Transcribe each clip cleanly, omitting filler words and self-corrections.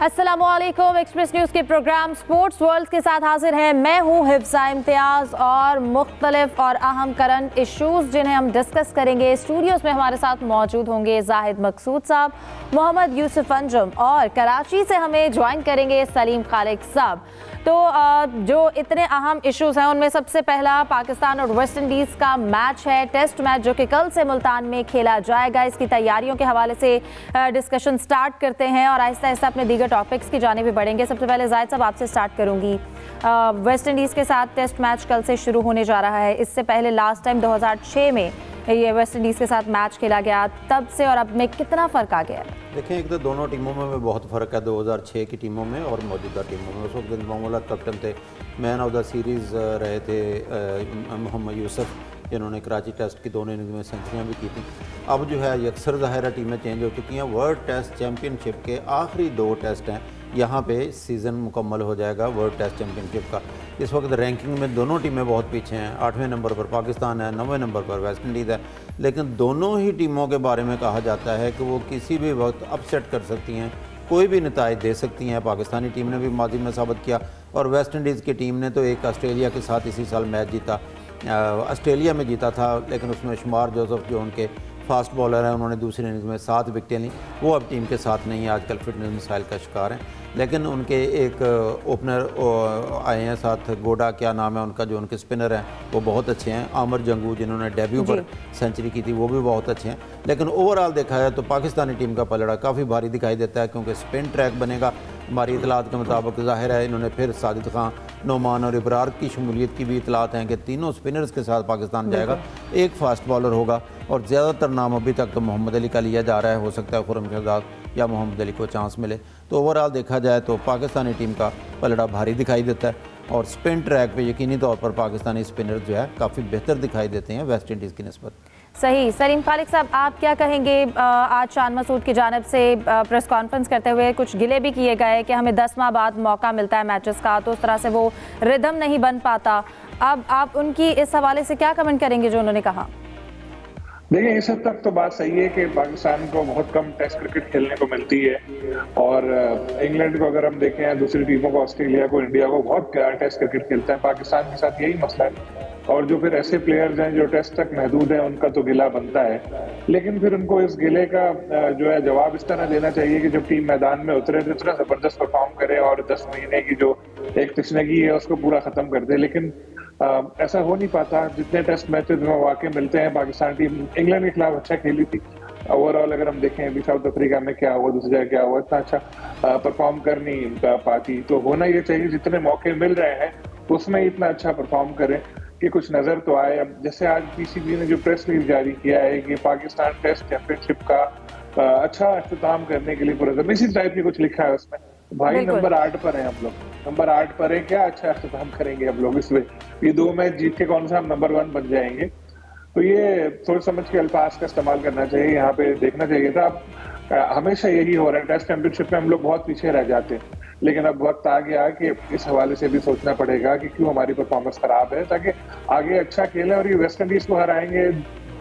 अस्सलामुअलैकुम। Express news के programme sports world के साथ हाजिर हैं। मैं हूं हिफ्ज़ा इम्तियाज़ और मुख्तलिफ और अहम करंट इश्यूज़ जिन्हें हम डिस्कस करेंगे। स्टूडियोज़ में हमारे साथ मौजूद होंगे जाहिद मकसूद साहब, मोहम्मद यूसुफ अंजुम और कराची से हमें ज्वाइन करेंगे सलीम खालिक साहब। तो जो इतने अहम इश्यूज़ हैं उनमें सबसे पहला पाकिस्तान और वेस्ट इंडीज़ का मैच है, टेस्ट मैच जो कि कल से मुल्तान में खेला जाएगा। इसकी तैयारियों के हवाले से डिस्कशन स्टार्ट करते हैं और आहिस्ता आहिस्ता अपने दीगर टॉपिक्स की जाने भी बढ़ेंगे। सबसे पहले जाहिद साहब आपसे स्टार्ट करूंगी। वेस्ट इंडीज़ के साथ टेस्ट मैच कल से शुरू होने जा रहा है। इससे पहले लास्ट टाइम 2006 में ये वेस्ट इंडीज़ के साथ मैच खेला गया, तब से और अब में कितना फ़र्क आ गया है? देखें, एक तो दोनों टीमों में बहुत फ़र्क है, 2006 की टीमों में और मौजूदा टीमों में। उस वक्त दिलमौला कैप्टन थे, मैन ऑफ द सीरीज़ रहे थे मोहम्मद यूसुफ, जिन्होंने कराची टेस्ट की दोनों इनिंग्स में सेंचुरियाँ भी की थी। अब जो है अक्सर ज़ाहिर टीमें चेंज हो चुकी हैं। वर्ल्ड टेस्ट चैम्पियनशिप के आखिरी 2 टेस्ट हैं, यहाँ पे सीज़न मुकम्मल हो जाएगा वर्ल्ड टेस्ट चैम्पियनशिप का। इस वक्त रैंकिंग में दोनों टीमें बहुत पीछे हैं। 8वें नंबर पर पाकिस्तान है, 9वें नंबर पर वेस्ट इंडीज़ है। लेकिन दोनों ही टीमों के बारे में कहा जाता है कि वो किसी भी वक्त अपसेट कर सकती हैं, कोई भी नताइज दे सकती हैं। पाकिस्तानी टीम ने भी माजी में साबित किया और वेस्ट इंडीज़ की टीम ने तो एक ऑस्ट्रेलिया के साथ इसी साल मैच जीता, ऑस्ट्रेलिया में जीता था, लेकिन उसमें शुमार जोसेफ जो उनके फास्ट बॉलर हैं, उन्होंने दूसरी इनिंग्स में 7 विकेटें लीं। वो अब टीम के साथ नहीं है, आजकल फिटनेस मिसाइल का शिकार हैं। लेकिन उनके एक ओपनर आए हैं साथ, गोडा क्या नाम है उनका, जो उनके स्पिनर हैं वो बहुत अच्छे हैं। आमिर जंगू जिन्होंने डेब्यू पर सेंचुरी की थी, वो भी बहुत अच्छे हैं। लेकिन ओवरऑल देखा जाए तो पाकिस्तानी टीम का पलड़ा काफ़ी भारी दिखाई देता है, क्योंकि स्पिन ट्रैक बनेगा। हमारी इतलात के मुताबिक ज़ाहिर है इन्होंने फिर साजिद खान, नोमान और इब्रार की शमूलियत की भी इतलात हैं कि तीनों स्पिनर्स के साथ पाकिस्तान जाएगा। एक फास्ट बॉलर होगा और ज़्यादातर नाम अभी तक तो मोहम्मद अली का लिया जा रहा है। हो सकता है खुर्रम शहजाद या मोहम्मद अली को चांस मिले। तो ओवरऑल देखा जाए तो पाकिस्तानी टीम का पलड़ा भारी दिखाई देता है और स्पिन ट्रैक पे यकीनी तौर पर पाकिस्तानी स्पिनर जो है काफ़ी बेहतर दिखाई देते हैं वेस्ट इंडीज़ की निस्बत। सही। सलीम खालिक साहब, आप क्या कहेंगे? आज शान मसूद की जानिब से प्रेस कॉन्फ्रेंस करते हुए कुछ गिले भी किए गए कि हमें 10 माह बाद मौका मिलता है मैचेस का, तो उस तरह से वो रिदम नहीं बन पाता। अब आप उनकी इस हवाले से क्या कमेंट करेंगे जो उन्होंने कहा? देखिए, इस हद तक तो बात सही है कि पाकिस्तान को बहुत कम टेस्ट क्रिकेट खेलने को मिलती है और इंग्लैंड को अगर हम देखें, दूसरी टीमों को, ऑस्ट्रेलिया को, इंडिया को बहुत टेस्ट क्रिकेट खेलता है। पाकिस्तान के साथ यही मसला है और जो फिर ऐसे प्लेयर्स हैं जो टेस्ट तक महदूद हैं, उनका तो गिला बनता है। लेकिन फिर उनको इस गिले का जो है जवाब इस तरह देना चाहिए कि जब टीम मैदान में उतरे तो इतना ज़बरदस्त परफॉर्म करे और 10 महीने की जो एक तशनगी है उसको पूरा ख़त्म कर दे। लेकिन ऐसा हो नहीं पाता। जितने टेस्ट मैचेस में वाकई मिलते हैं, पाकिस्तान टीम इंग्लैंड के खिलाफ अच्छा खेली थी। ओवरऑल अगर हम देखें अभी साउथ अफ्रीका में क्या हुआ, दूसरी जगह क्या हुआ, इतना अच्छा परफॉर्म कर नहीं पाती। तो होना ये चाहिए जितने मौके मिल रहे हैं उसमें इतना अच्छा परफॉर्म करें कि कुछ नजर तो आए। अब जैसे आज पीसीबी ने जो प्रेस रिलीज जारी किया है कि पाकिस्तान टेस्ट चैंपियनशिप का अच्छा इख्तिताम करने के लिए पूरा इसी टाइप की कुछ लिखा है उसमें। भाई नंबर 8 पर है हम लोग, नंबर 8 पर है, क्या अच्छा इख्तिताम करेंगे हम लोग इसमें? ये 2 मैच जीत के कौन सा हम नंबर 1 बन जाएंगे? तो ये सोच समझ के अल्फाज का इस्तेमाल करना चाहिए, यहाँ पे देखना चाहिए था। अब हमेशा यही हो रहा है, टेस्ट चैंपियनशिप में हम लोग बहुत पीछे रह जाते हैं। लेकिन अब वक्त आ गया कि इस हवाले से भी सोचना पड़ेगा कि क्यों हमारी परफॉर्मेंस खराब है, ताकि आगे अच्छा खेलें। और ये वेस्ट इंडीज को हराएंगे,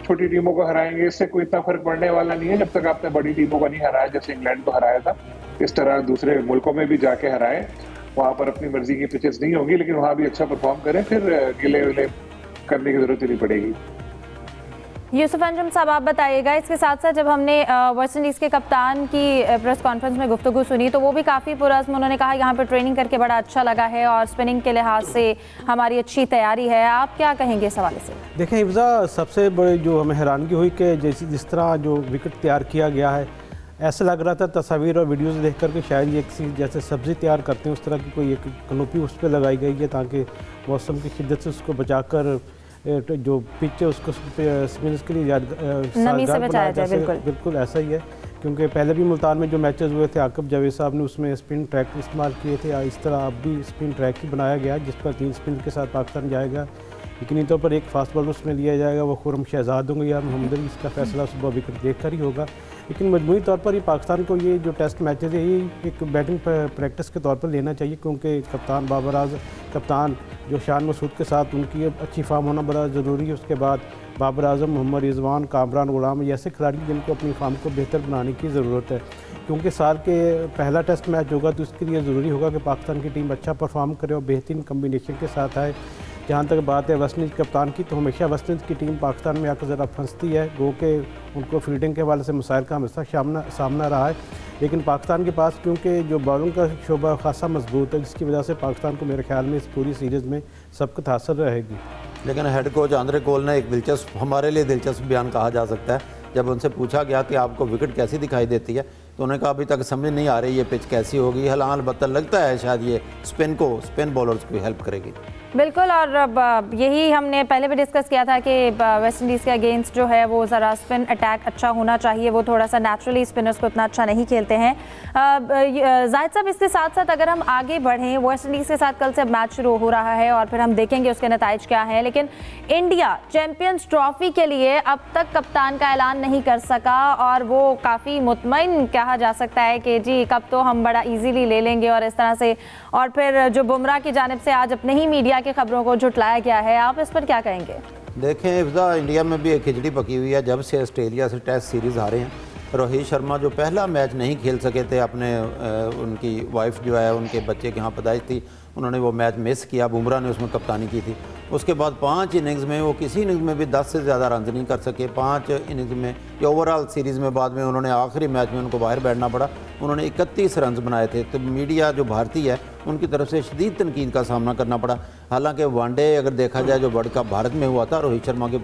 छोटी टीमों को हराएंगे, इससे कोई इतना फर्क पड़ने वाला नहीं है जब तक आपने बड़ी टीमों को नहीं हराया। जैसे इंग्लैंड को हराया था, इस तरह दूसरे मुल्कों में भी जाके हराएं। वहाँ पर अपनी मर्जी की पिचेस नहीं होंगी, लेकिन वहाँ भी अच्छा परफॉर्म करें, फिर गिले विले करने की जरूरत ही नहीं पड़ेगी। यूसुफ अंजुम साहब, आप बताइएगा, इसके साथ साथ जब हमने वेस्ट इंडीज़ के कप्तान की प्रेस कॉन्फ्रेंस में गुफ्तगू सुनी तो वो भी काफ़ी पुरज़्म, उन्होंने कहा यहाँ पर ट्रेनिंग करके बड़ा अच्छा लगा है और स्पिनिंग के लिहाज से हमारी अच्छी तैयारी है। आप क्या कहेंगे इस हवाले से? देखें हिफ्ज़ा, सबसे बड़ी जो हमें हैरानगी हुई कि जिस तरह जो विकेट तैयार किया गया है, ऐसा लग रहा था तस्वीर और वीडियोस देख कर के शायद ये किसी जैसे सब्ज़ी तैयार करते हैं उस तरह की कोई एक कनोपी उस पर लगाई गई है, ताकि मौसम की शिद्दत से उसको बचाकर जो पिच है उसको स्पिनर्स के लिए नमी से बचाया जाए। बिल्कुल ऐसा ही है, क्योंकि पहले भी मुल्तान में जो मैचेस हुए थे, आकिब जावेद साहब ने उसमें स्पिन ट्रैक इस्तेमाल किए थे। इस तरह अब भी स्पिन ट्रैक ही बनाया गया जिस पर 3 स्पिन के साथ पाकिस्तान जाएगा। यकीनी तौर पर एक फास्ट बॉलर उसमें लिया जाएगा, वो खुर्रम शहजाद होंगे या मोहम्मद अली। इसका फैसला सुबह विकेट देख कर ही होगा। लेकिन मजमूई तौर पर ये पाकिस्तान को ये जो टेस्ट मैचेस है ये एक बैटिंग प्रैक्टिस के तौर पर लेना चाहिए, क्योंकि कप्तान जो शान मसूद के साथ उनकी अच्छी फॉर्म होना बड़ा ज़रूरी है। उसके बाद बाबर आजम, मोहम्मद रिजवान, कामरान गुलाम, ऐसे खिलाड़ी जिनको अपनी फॉर्म को बेहतर बनाने की ज़रूरत है। क्योंकि साल के पहला टेस्ट मैच होगा तो इसके लिए ज़रूरी होगा कि पाकिस्तान की टीम अच्छा परफॉर्म करे और बेहतरीन कम्बिनेशन के साथ आए। जहाँ तक बात है वेस्ट इंडीज़ कप्तान की, तो हमेशा वेस्ट इंडीज़ की टीम पाकिस्तान में आकर ज़रा फंसती है, गो के उनको फील्डिंग के हवाले से मसाइल का हमेशा सामना रहा है। लेकिन पाकिस्तान के पास क्योंकि जो बॉलिंग का शोबा खासा मजबूत है, जिसकी वजह से पाकिस्तान को मेरे ख्याल में इस पूरी सीरीज़ में सबकत हासिल रहेगी। लेकिन हेड कोच आंद्रे कोल ने एक दिलचस्प, हमारे लिए दिलचस्प बयान कहा जा सकता है। जब उनसे पूछा गया कि आपको विकेट कैसी दिखाई देती है, तो उन्होंने कहा अभी तक समझ नहीं आ रही ये पिच कैसी होगी, अलबत्ता लगता है शायद ये स्पिन बॉलर्स को हेल्प करेगी। बिल्कुल, और यही हमने पहले भी डिस्कस किया था कि वेस्ट इंडीज़ के अगेंस्ट जो है वो ज़रा स्पिन अटैक अच्छा होना चाहिए, वो थोड़ा सा नेचुरली स्पिनर्स को इतना अच्छा नहीं खेलते हैं। जाहिद साहब, इसके साथ साथ अगर हम आगे बढ़ें, वेस्ट इंडीज़ के साथ कल से मैच शुरू हो रहा है और फिर हम देखेंगे उसके नतीजे क्या हैं, लेकिन इंडिया चैम्पियंस ट्रॉफी के लिए अब तक कप्तान का ऐलान नहीं कर सका और वो काफ़ी मुतमईन कहा जा सकता है कि जी कब तो हम बड़ा ईजीली ले लेंगे और इस तरह से। और फिर जो बुमराह की जानिब से आज अपने ही मीडिया की खबरों को झुटलाया गया है, आप इस पर क्या कहेंगे? देखें इफ्जा, इंडिया में भी एक खिचड़ी पकी हुई है। जब से ऑस्ट्रेलिया से टेस्ट सीरीज़ हारे हैं, रोहित शर्मा जो पहला मैच नहीं खेल सके थे, अपने उनकी वाइफ जो है उनके बच्चे के यहाँ पैदाइश थी, उन्होंने वो मैच मिस किया, बुमराह ने उसमें कप्तानी की थी। उसके बाद 5 इनिंग्स में वो किसी इनिंग्स में भी 10 से ज़्यादा रन नहीं कर सके। 5 इनिंग्स में या ओवरऑल सीरीज़ में बाद में उन्होंने आखिरी मैच में उनको बाहर बैठना पड़ा। उन्होंने 31 रन बनाए थे। तो मीडिया जो भारतीय है उनकी तरफ से शदीद तनकीद का सामना करना पड़ा। हालांकि वनडे अगर देखा जाए जो वर्ल्ड कप भारत में हुआ था, रोहित शर्मा की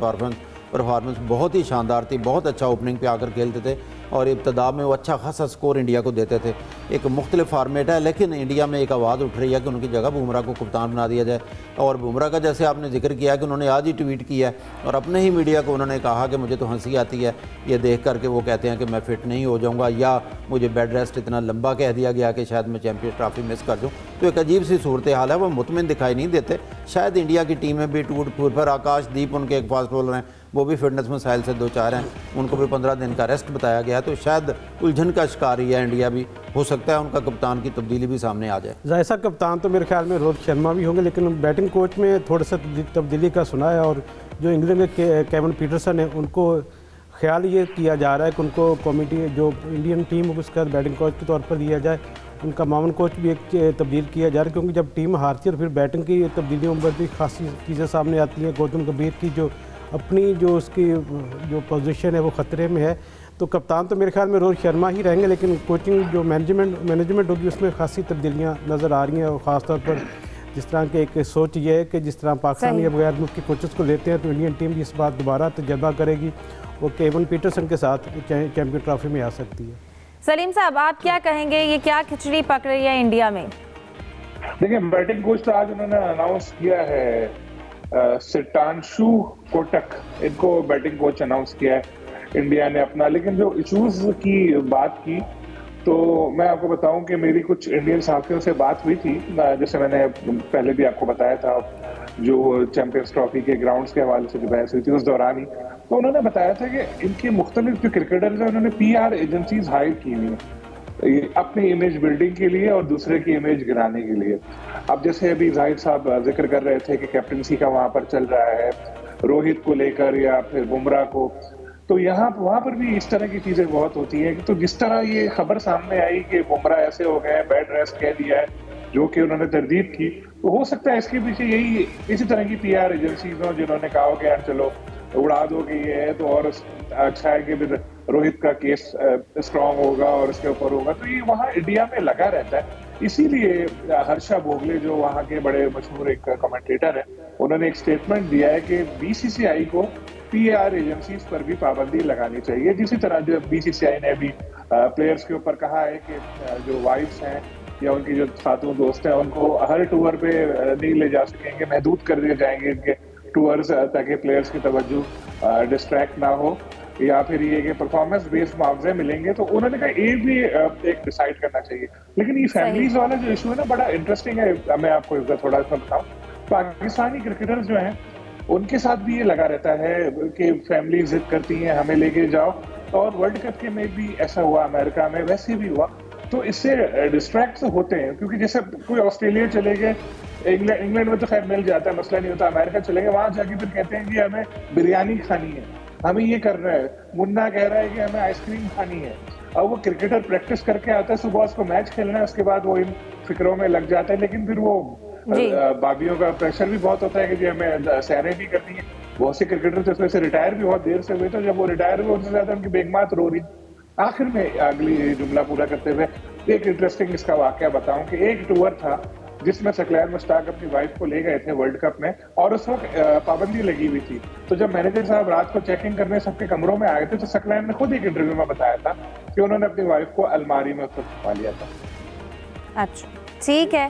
परफॉर्मेंस बहुत ही शानदार थी, बहुत अच्छा ओपनिंग पे आकर खेलते थे और इब्तदा में वो अच्छा खासा स्कोर इंडिया को देते थे। एक मुख्तलिफ फार्मेट है, लेकिन इंडिया में एक आवाज़ उठ रही है कि उनकी जगह बुमराह को कप्तान बना दिया जाए। और बुमराह का जैसे आपने जिक्र किया कि उन्होंने आज ही ट्वीट किया है और अपने ही मीडिया को उन्होंने कहा कि मुझे तो हंसी आती है ये देख करके, वो कहते हैं कि मैं फ़िट नहीं हो जाऊँगा या मुझे बेड रेस्ट इतना लंबा कह दिया गया कि शायद मैं चैम्पियंस ट्रॉफी मिस कर दूँ। तो एक अजीब सी सूरत हाल है, वो मुतमिन दिखाई नहीं देते। शायद इंडिया की टीम में भी टूट फूट पर आकाशदीप उनके एक फास्ट बॉलर हैं, वो भी फिटनेस मसाइल से 2-4 हैं, उनको भी 15 दिन का रेस्ट बताया गया। तो शायद उलझन का शिकार ही है इंडिया भी, हो सकता है उनका कप्तान की तब्दीली भी सामने आ जाए। जैसा कप्तान तो मेरे ख्याल में रोहित शर्मा भी होंगे, लेकिन बैटिंग कोच में थोड़ा सा तब्दीली का सुना है। और जो इंग्लैंड के केविन पीटरसन है, उनको ख्याल ये किया जा रहा है कि उनको कमेटी जो इंडियन टीम है उसके बाद बैटिंग कोच के तौर पर लिया जाए। उनका मामन कोच भी एक तब्दील किया जा रहा है, क्योंकि जब टीम हारती है और फिर बैटिंग की तब्दीलियों पर भी खासी चीज़ें सामने आती हैं। गौतम गंभीर की जो अपनी जो उसकी जो पोजीशन है वो ख़तरे में है। तो कप्तान तो मेरे ख्याल में रोहित शर्मा ही रहेंगे, लेकिन कोचिंग जो मैनेजमेंट होगी उसमें खासी तब्दीलियाँ नज़र आ रही हैं। और ख़ास तौर पर जिस तरह के एक सोच ये है कि जिस तरह पाकिस्तान या बगैर मुल्क के कोचेस को लेते हैं, तो इंडियन टीम भी इस बार दोबारा तजर्बा करेगी, वो केविन पीटरसन के साथ चैम्पियन ट्रॉफी में आ सकती है। सलीम साहब, आप क्या कहेंगे, ये क्या खिचड़ी पक रही है इंडिया में? देखिए, बैटिंग कोच तो आज उन्होंने अनाउंस किया है, सिटांशु कोटक, इनको बैटिंग कोच अनाउंस किया है इंडिया ने अपना। लेकिन जो इशूज की बात की, तो मैं आपको बताऊं कि मेरी कुछ इंडियन साथियों से बात हुई थी, जैसे मैंने पहले भी आपको बताया था, जो चैंपियंस ट्रॉफी के ग्राउंड्स के हवाले से जो बहस हुई थी उस दौरान ही, तो उन्होंने बताया था कि इनके मुख्तलिफ जो क्रिकेटर्स हैं उन्होंने PR एजेंसीज हायर की हुई हैं अपनी इमेज बिल्डिंग के लिए और दूसरे की इमेज गिराने के लिए। अब जैसे अभी जाहिद साहब जिक्र कर रहे थे कि कैप्टनसी का वहां पर चल रहा है रोहित को लेकर या फिर बुमराह को, तो वहां पर भी इस तरह की चीजें बहुत होती हैं। तो जिस तरह ये खबर सामने आई कि बुमराह ऐसे हो गए, बेड रेस्ट कह दिया है, जो कि उन्होंने तरदीद की, तो हो सकता है इसके पीछे यही इसी तरह की PR एजेंसीज हों जिन्होंने कहा हो कि यार चलो उड़ा दोगे ये है तो और अच्छा है कि फिर रोहित का केस स्ट्रांग होगा और इसके ऊपर होगा। तो ये वहाँ इंडिया में लगा रहता है। इसीलिए हर्षा भोगले जो वहाँ के बड़े मशहूर एक कमेंटेटर है, उन्होंने एक स्टेटमेंट दिया है कि BCCI को PR एजेंसीज पर भी पाबंदी लगानी चाहिए। जिसी तरह जो BCCI ने भी प्लेयर्स के ऊपर कहा है कि जो वाइफ्स हैं या उनकी जो खातून दोस्त हैं उनको हर टूर पे नहीं ले जा सकेंगे, महदूद कर दिए जाएंगे इनके टूर्स, ताकि प्लेयर्स की तवज्जो डिस्ट्रैक्ट ना हो, या फिर ये कि परफॉर्मेंस बेस्ड मुआवजे मिलेंगे। तो उन्होंने कहा ये भी एक डिसाइड करना चाहिए। लेकिन ये फैमिलीज वाला जो इशू है ना, बड़ा इंटरेस्टिंग है। मैं आपको थोड़ा सा बताऊं, पाकिस्तानी क्रिकेटर्स जो हैं उनके साथ भी ये लगा रहता है कि फैमिली जिद करती हैं हमें लेके जाओ, और वर्ल्ड कप के में भी ऐसा हुआ, अमेरिका में वैसे भी हुआ। तो इससे डिस्ट्रैक्ट होते हैं, क्योंकि जैसे कोई ऑस्ट्रेलिया चले गए, इंग्लैंड में तो खैर मिल जाता है, मसला नहीं होता। अमेरिका चले गए, वहां जाके फिर कहते हैं कि हमें बिरयानी खानी है, हमें ये करना है। मुन्ना कह रहा है कि हमें आइसक्रीम खानी है। अब वो क्रिकेटर प्रैक्टिस करके आता है, सुबह उसको मैच खेलना है, उसके बाद वो इन फिक्रों में लग जाता है। लेकिन फिर वो बाबियों का प्रेशर भी बहुत होता है कि जी हमें सैरें भी करनी है। बहुत से क्रिकेटर तो इसमें से रिटायर भी बहुत देर से हुए, तो जब वो रिटायर हुए उनसे ज्यादा उनकी बेगमात रो रही। आखिर में अगली जुमला पूरा करते हुए एक इंटरेस्टिंग इसका वाकया बताऊं कि एक टूर था जिसमें सकलैन मुश्ताक अपनी वाइफ को ले गए थे वर्ल्ड कप में, और उस वक्त पाबंदी लगी हुई थी। तो जब मैनेजर साहब रात को चेकिंग करने सबके कमरों में आए थे, तो सकलैन ने खुद एक इंटरव्यू में बताया था कि उन्होंने अपनी वाइफ को अलमारी में उस वक्त छुपा लिया था। अच्छा, ठीक है।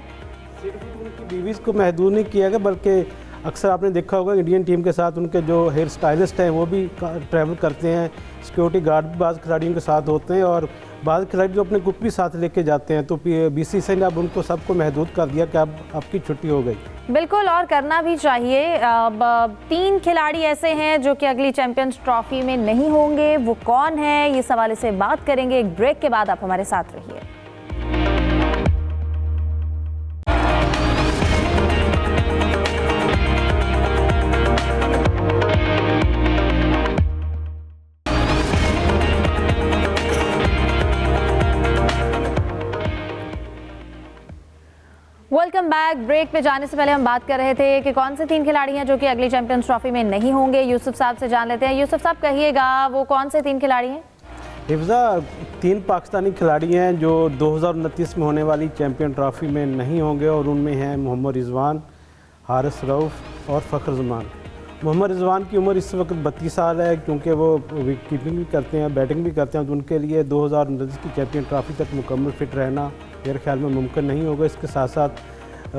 सिर्फ उनकी बीवीज को महदूद नहीं किया गया, बल्कि अक्सर आपने देखा होगा इंडियन टीम के साथ उनके जो हेयर स्टाइलिस्ट हैं वो भी ट्रैवल करते हैं, सिक्योरिटी गार्ड भी बाज़ खिलाड़ियों के साथ होते हैं, और बाज़ खिलाड़ी जो अपने ग्रुप भी साथ लेके जाते हैं। तो बीसीसीआई ने अब उनको सबको महदूद कर दिया कि अब आपकी छुट्टी हो गई। बिल्कुल, और करना भी चाहिए। अब 3 खिलाड़ी ऐसे हैं जो कि अगली चैंपियंस ट्रॉफी में नहीं होंगे, वो कौन है, ये सवाल से बात करेंगे एक ब्रेक के बाद। आप हमारे साथ रहिए। Welcome back. ब्रेक पे जाने से पहले हम बात कर रहे थे कि कौन से 3 खिलाड़ी हैं जो कि अगली चैंपियंस ट्रॉफी में नहीं होंगे। यूसुफ साहब से जान लेते हैं। यूसुफ साहब, कहिएगा वो कौन से 3 खिलाड़ी हैं? हिफ्जा, 3 पाकिस्तानी खिलाड़ी हैं जो 2029 में होने वाली चैंपियन ट्रॉफी में नहीं होंगे, और उनमें हैं मोहम्मद रिजवान, हारिस रऊफ और फ़खर जमान। मोहम्मद रिजवान की उम्र इस वक्त 32 साल है, क्योंकि वो विकेट कीपिंग भी करते हैं, बैटिंग भी करते हैं, तो उनके लिए 2029 की चैंपियन ट्रॉफी तक मुकम्मल फिट रहना मेरे ख्याल में मुमकिन नहीं होगा। इसके साथ साथ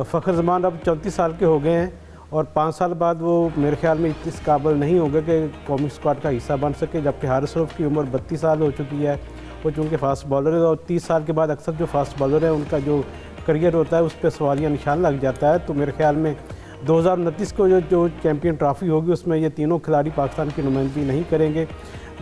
फ़खर जमान अब 34 साल के हो गए हैं, और 5 साल बाद वो मेरे ख्याल में इस काबिल नहीं होगा कि कौमी स्क्वाड का हिस्सा बन सके। जबकि हारिस रऊफ की उम्र 32 साल हो चुकी है, वो चूँकि फास्ट बॉलर है, और 30 साल के बाद अक्सर जो फास्ट बॉलर है उनका जो करियर होता है उस पर सवालिया निशान लग जाता है। तो मेरे ख्याल में 2029 को जो चैम्पियन ट्रॉफ़ी होगी उसमें ये तीनों खिलाड़ी पाकिस्तान की नुमाइंदगी नहीं करेंगे।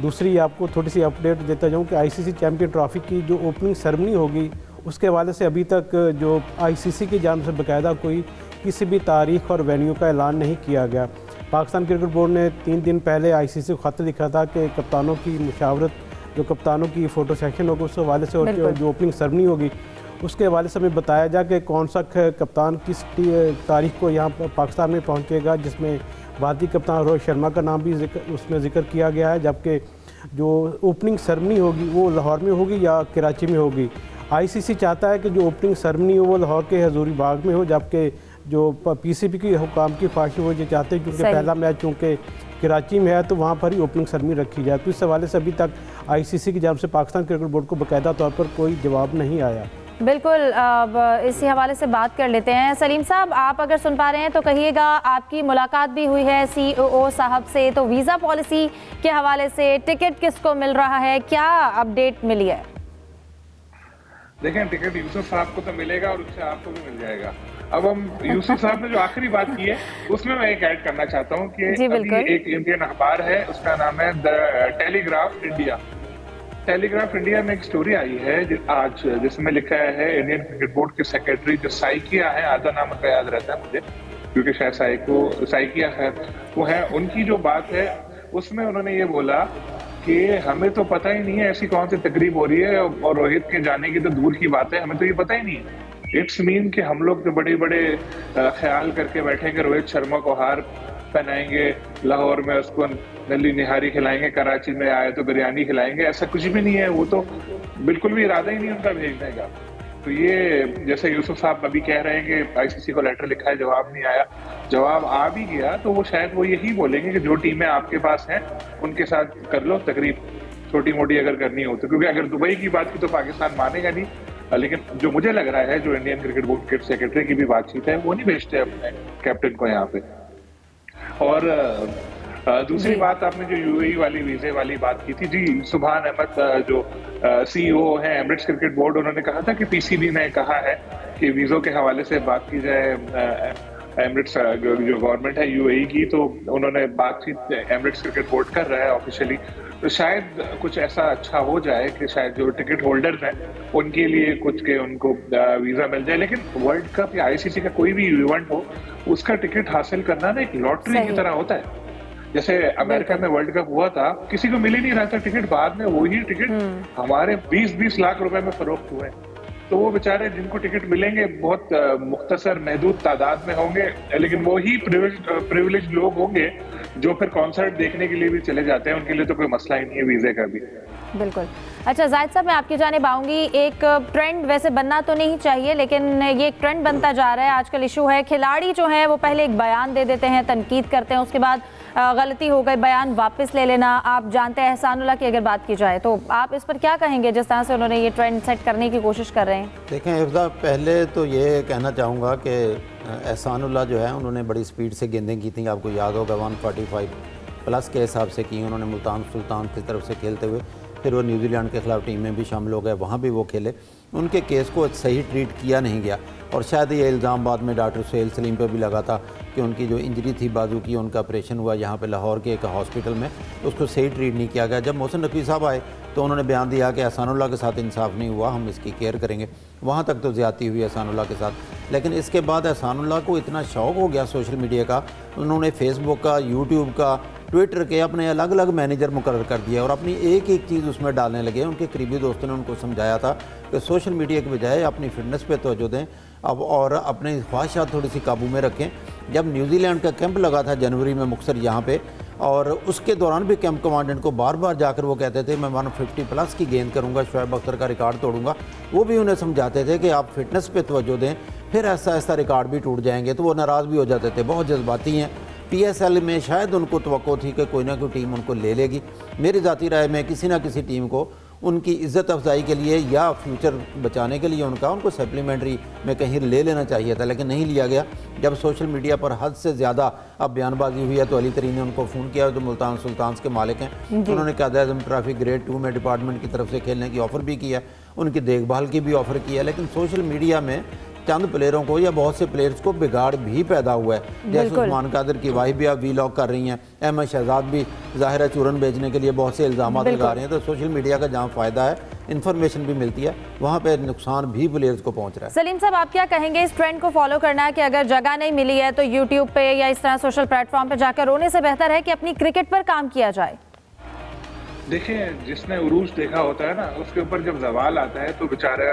दूसरी आपको थोड़ी सी अपडेट देता जाऊँ कि आईसीसी चैम्पियन ट्रॉफ़ी की जो ओपनिंग सेरेमनी होगी उसके हवाले से अभी तक जो आईसीसी की जानिब से बाकायदा कोई किसी भी तारीख और वेन्यू का ऐलान नहीं किया गया। पाकिस्तान क्रिकेट बोर्ड ने 3 दिन पहले आईसीसी को ख़त लिखा था कि कप्तानों की मुशावरत, जो कप्तानों की फ़ोटो सेशन होगा उस हवाले से, और जो ओपनिंग सेरेमनी होगी उसके हवाले से हमें बताया जाए कि कौन सा कप्तान किस तारीख को यहाँ पाकिस्तान में पहुँचेगा, जिसमें भारतीय कप्तान रोहित शर्मा का नाम भी उसमें जिक्र किया गया है। जबकि जो ओपनिंग सेरेमनी होगी वो लाहौर में होगी या कराची में होगी। आईसीसी चाहता है कि जो ओपनिंग सेरेमनी हो वो लाहौर के हजूरी बाग में हो, जबकि जो पीसीबी की हुकाम की ख्वाहिश वो ये चाहते हैं क्योंकि पहला मैच चूँकि कराची में है तो वहाँ पर ही ओपनिंग सेरेमनी रखी जाए। तो इस हवाले से अभी तक आईसीसी की जानिब से पाकिस्तान क्रिकेट बोर्ड को बाकायदा तौर पर कोई जवाब नहीं आया। बिल्कुल, अब इसी हवाले से बात कर लेते हैं। सलीम साहब, आप अगर सुन पा रहे हैं तो कहिएगा, आपकी मुलाकात भी हुई है सीईओ साहब से, तो वीज़ा पॉलिसी के हवाले से टिकट किसको मिल रहा है, क्या अपडेट मिली है? देखें, टिकट यूसुफ साहब को तो मिलेगा और उससे आपको भी मिल जाएगा। अब हम यूसुफ साहब ने जो आखिरी बात की है उसमें मैं एक ऐड करना चाहता हूँ कि अभी एक इंडियन अखबार है, उसका नाम है the telegraph India. Telegraph India में एक स्टोरी आई है आज, जिसमें लिखा है इंडियन क्रिकेट बोर्ड के सेक्रेटरी जो साइकिया है, आधा नाम उनका याद रहता है मुझे क्योंकि शायद साइकिया है वो है, उनकी जो बात है उसमें उन्होंने ये बोला कि हमें तो पता ही नहीं है ऐसी कौन सी तकरीब हो रही है, और रोहित के जाने की तो दूर की बात है, हमें तो ये पता ही नहीं है। इट्स मीन कि हम लोग तो बड़े बड़े ख्याल करके बैठेंगे, रोहित शर्मा को हार पहनाएंगे, लाहौर में उसको नली निहारी खिलाएंगे, कराची में आए तो बिरयानी खिलाएंगे, ऐसा कुछ भी नहीं है। वो तो बिल्कुल भी इरादा ही नहीं उनका भेजने का। तो ये जैसे यूसुफ साहब अभी कह रहे हैं कि आईसीसी को लेटर लिखा है, जवाब नहीं आया, जवाब आ भी गया तो वो शायद वो यही बोलेंगे कि जो टीमें आपके पास हैं उनके साथ कर लो तकरीब, छोटी मोटी अगर करनी हो तो। क्योंकि अगर दुबई की बात की तो पाकिस्तान मानेगा नहीं, लेकिन जो मुझे लग रहा है जो इंडियन क्रिकेट बोर्ड के सेक्रेटरी की भी बातचीत है वो नहीं भेजते अपने कैप्टन को यहाँ पे। और दूसरी बात, आपने जो यूएई वाली वीजे वाली बात की थी, जी सुभान अहमद जो सीईओ हैं एमिरेट्स क्रिकेट बोर्ड, उन्होंने कहा था कि पीसीबी ने कहा है कि वीजों के हवाले से बात की जाए एमिरेट्स जो गवर्नमेंट है यूएई की, तो उन्होंने बातचीत एमिरेट्स क्रिकेट बोर्ड कर रहा है ऑफिशियली। तो शायद कुछ ऐसा अच्छा हो जाए कि शायद जो टिकट होल्डर्स हैं उनके लिए कुछ के उनको वीजा मिल जाए। लेकिन वर्ल्ड कप या आईसीसी का कोई भी इवेंट हो उसका टिकट हासिल करना ना एक लॉटरी की तरह होता है। जैसे अमेरिका में वर्ल्ड कप हुआ था, किसी को मिल ही नहीं रहा था टिकट, बाद में वही टिकट हमारे 20-20 लाख रुपए में फरोख्त हुए। तो वो बेचारे जिनको टिकट मिलेंगे बहुत मुख्तसर महदूद तादाद में होंगे, लेकिन वो ही प्रिविलेज लोग होंगे जो फिर कॉन्सर्ट देखने के लिए भी चले जाते हैं, उनके लिए तो कोई मसला ही नहीं है वीजे का भी। बिल्कुल। अच्छा जाहिद साहब, मैं आपकी जानिब आऊँगी। एक ट्रेंड वैसे बनना तो नहीं चाहिए, लेकिन ये एक ट्रेंड बनता जा रहा है। आजकल इशू है, खिलाड़ी जो है वो पहले एक बयान दे देते हैं, तनकीद करते हैं, उसके बाद गलती हो गई बयान वापस ले लेना। आप जानते हैं एहसानुल्लाह की अगर बात की जाए तो आप इस पर क्या कहेंगे, जिस तरह से उन्होंने ये ट्रेंड सेट करने की कोशिश कर रहे हैं? देखें हिफ्ज़ा, पहले तो ये कहना चाहूँगा कि एहसानुल्लाह जो है उन्होंने बड़ी स्पीड से गेंदें की थी, आपको याद होगा 145 प्लस के हिसाब से की उन्होंने मुल्तान सुल्तान की तरफ से खेलते हुए। फिर वो न्यूजीलैंड के ख़िलाफ़ टीम में भी शामिल हो गए, वहाँ भी वो खेले। उनके केस को सही ट्रीट किया नहीं गया और शायद ये इल्ज़ाम बाद में डॉक्टर सुहेल सलीम पर भी लगा था कि उनकी जो इंजरी थी बाजू की, उनका ऑपरेशन हुआ यहाँ पे लाहौर के एक हॉस्पिटल में, उसको सही ट्रीट नहीं किया गया। जब मोहसिन नकवी साहब आए तो उन्होंने बयान दिया कि एहसानुल्लाह के साथ इंसाफ नहीं हुआ, हम इसकी केयर करेंगे। वहाँ तक तो ज़्यादती हुई एहसानुल्लाह के साथ, लेकिन इसके बाद एहसानुल्लाह को इतना शौक़ हो गया सोशल मीडिया का, उन्होंने फेसबुक का, यूट्यूब का, ट्विटर के अपने अलग अलग मैनेजर मुकर्रर कर दिया और अपनी एक एक चीज़ उसमें डालने लगे। उनके करीबी दोस्तों ने उनको समझाया था कि सोशल मीडिया के बजाय अपनी फिटनेस पे तवज्जो दें अब और अपनी ख्वाहिशात थोड़ी सी काबू में रखें। जब न्यूजीलैंड का कैंप लगा था जनवरी में मुक्तसर यहाँ पे, और उसके दौरान भी कैंप कमांडेंट को बार बार जाकर वो कहते थे मैं 150 प्लस की गेंद करूँगा, शुएब अख्तर का रिकॉर्ड तोड़ूंगा। वो भी उन्हें समझाते थे कि आप फिटनेस पे तवज्जो दें, फिर ऐसा ऐसा रिकॉर्ड भी टूट जाएंगे। तो वो नाराज़ भी हो जाते थे, बहुत जज्बाती हैं। PSL में शायद उनको तवक्को थी कि कोई ना कोई टीम उनको ले लेगी। मेरी ज़ाती राय में किसी ना किसी टीम को उनकी इज़्ज़त अफजाई के लिए या फ्यूचर बचाने के लिए उनको सप्लीमेंट्री में कहीं ले लेना चाहिए था, लेकिन नहीं लिया गया। जब सोशल मीडिया पर हद से ज़्यादा अब बयानबाजी हुई है तो अली तरीन ने उनको फ़ोन किया, जो मुल्तान सुल्तान के मालिक हैं। उन्होंने कायद-ए-आज़म ट्रॉफी ग्रेड 2 में डिपार्टमेंट की तरफ से खेलने की ऑफ़र भी किया, उनकी देखभाल की भी ऑफ़र की है, लेकिन सोशल मीडिया में चंद प्लेयरों को या बहुत से प्लेयर्स को बिगाड़ भी पैदा हुआ है। जैसे उस्मान कादिर की वाइफ भी आप वीलॉग कर रही हैं, अहमद शहजाद भी ज़ाहिरा चूरन बेचने के लिए बहुत से इल्ज़ाम लगा रहे हैं। तो सोशल मीडिया का जहाँ फ़ायदा है, इन्फॉर्मेशन भी मिलती है, वहाँ पे नुकसान भी प्लेयर्स को पहुँच रहा है। सलीम साहब, आप क्या कहेंगे इस ट्रेंड को फॉलो करना है कि अगर जगह नहीं मिली है तो यूट्यूब पे या इस तरह सोशल प्लेटफॉर्म पे जाकर रोने से बेहतर है कि अपनी क्रिकेट पर काम किया जाए? देखिए, जिसने उरूज देखा होता है ना, उसके ऊपर जब जवाल आता है तो बेचारा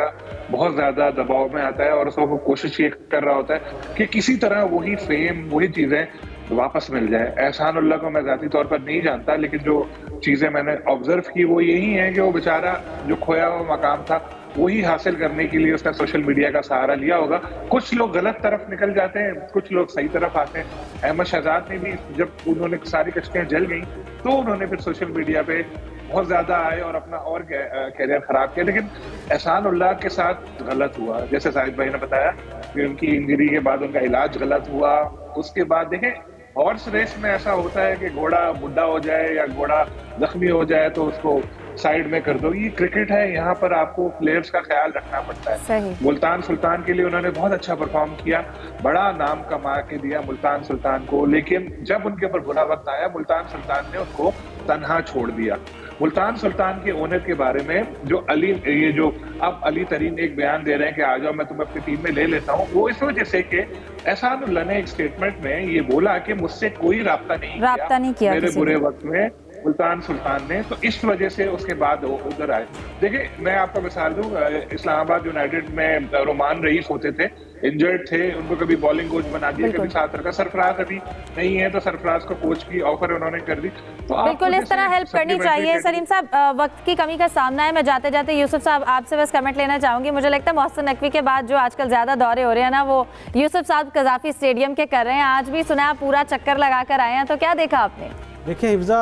बहुत ज्यादा दबाव में आता है और उसको कोशिश ये कर रहा होता है कि किसी तरह वही फेम, वही चीजें वापस मिल जाए। एहसानुल्लाह को मैं जाती तौर पर नहीं जानता, लेकिन जो चीजें मैंने ऑब्जर्व की वो यही है कि वो बेचारा जो खोया हुआ मकाम था वही हासिल करने के लिए उसने सोशल मीडिया का सहारा लिया होगा। कुछ लोग गलत तरफ निकल जाते हैं, कुछ लोग सही तरफ आते हैं। अहमद शहजाद ने भी जब उन्होंने सारी कश्तियां जल गई तो उन्होंने फिर सोशल मीडिया पे बहुत ज्यादा आए और अपना और कैरियर खराब किया, लेकिन एहसानुल्लाह के साथ गलत हुआ। जैसे साहिद भाई ने बताया कि उनकी इंजरी के बाद उनका इलाज गलत हुआ। उसके बाद देखें, हॉर्स रेस में ऐसा होता है कि घोड़ा बुढ़ा हो जाए या घोड़ा जख्मी हो जाए तो उसको साइड में कर दो। ये क्रिकेट है, यहाँ पर आपको प्लेयर्स का ख्याल रखना पड़ता है। मुल्तान सुल्तान के लिए उन्होंने बहुत अच्छा परफॉर्म किया, बड़ा नाम कमा के दिया मुल्तान सुल्तान को, लेकिन जब उनके ऊपर बुरा वक्त आया मुल्तान सुल्तान ने उनको तन्हा छोड़ दिया। मुल्तान सुल्तान के ओनर के बारे में जो अब अली तरीन एक बयान दे रहे हैं कि आ जाओ मैं तुम्हें अपनी टीम में ले लेता हूँ, वो इस वजह से कि एहसानुल्लाह ने एक स्टेटमेंट में ये बोला कि मुझसे कोई राब्ता नहीं किया मेरे बुरे वक्त में मुल्तान सुल्तान ने, तो इस वजह से उसके बाद वो उधर आए। देखिए, मैं आपको मिसाल दूं, इस्लामाबाद यूनाइटेड में रोमान रईस होते थे, इंजर्ड थे, उनको कभी बॉलिंग कोच बना दिया, कभी साथ रखा। सरफराज अभी नहीं है तो सरफराज को कोच की ऑफर उन्होंने कर दी। तो बिल्कुल इस तरह हेल्प करनी चाहिए। सलीम साहब, वक्त की कमी का सामना है, मैं जाते जाते यूसुफ साहब आपसे बस कमेंट लेना चाहूंगी। मुझे लगता है मोहसिन नकवी के बाद जो आजकल ज्यादा दौरे हो रहे हैं ना, वो यूसुफ साहब कज़ाफी स्टेडियम के कर रहे हैं। आज भी सुना पूरा चक्कर लगा कर आए हैं, तो क्या देखा आपने? देखिए हिफ्ज़ा,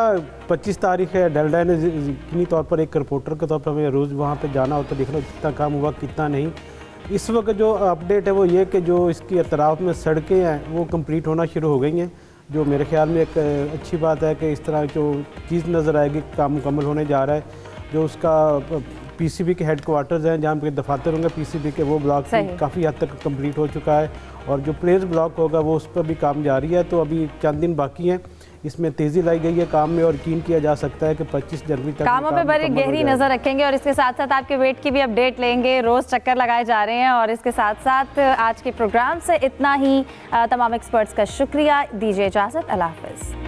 25 तारीख है, डेल्डा ने यकीनी तौर पर एक रिपोर्टर के तौर पर हमें रोज़ वहाँ पे जाना होता है, देखना कितना काम हुआ कितना नहीं। इस वक्त जो अपडेट है वो ये कि जो इसकी अतराफ़ में सड़कें हैं वो कंप्लीट होना शुरू हो गई हैं, जो मेरे ख्याल में एक अच्छी बात है कि इस तरह जो चीज़ नज़र आएगी, काम मुकम्मल होने जा रहा है। जो उसका PCB के हेडक्वार्टर्स हैं जहाँ पे दफातर होंगे PCB के, वो ब्लॉक काफ़ी हद तक कंप्लीट हो चुका है, और जो प्लेस ब्लॉक होगा वो उस पर भी काम जारी है। तो अभी चंद दिन बाकी हैं, इसमें तेज़ी लाई गई है काम में, और यकीन किया जा सकता है कि 25 जनवरी तक कामों पे बड़ी गहरी नज़र रखेंगे और इसके साथ साथ आपके वेट की भी अपडेट लेंगे। रोज़ चक्कर लगाए जा रहे हैं, और इसके साथ साथ आज के प्रोग्राम से इतना ही। तमाम एक्सपर्ट्स का शुक्रिया, दीजिए इजाज़त, अल्लाह हाफ़िज़।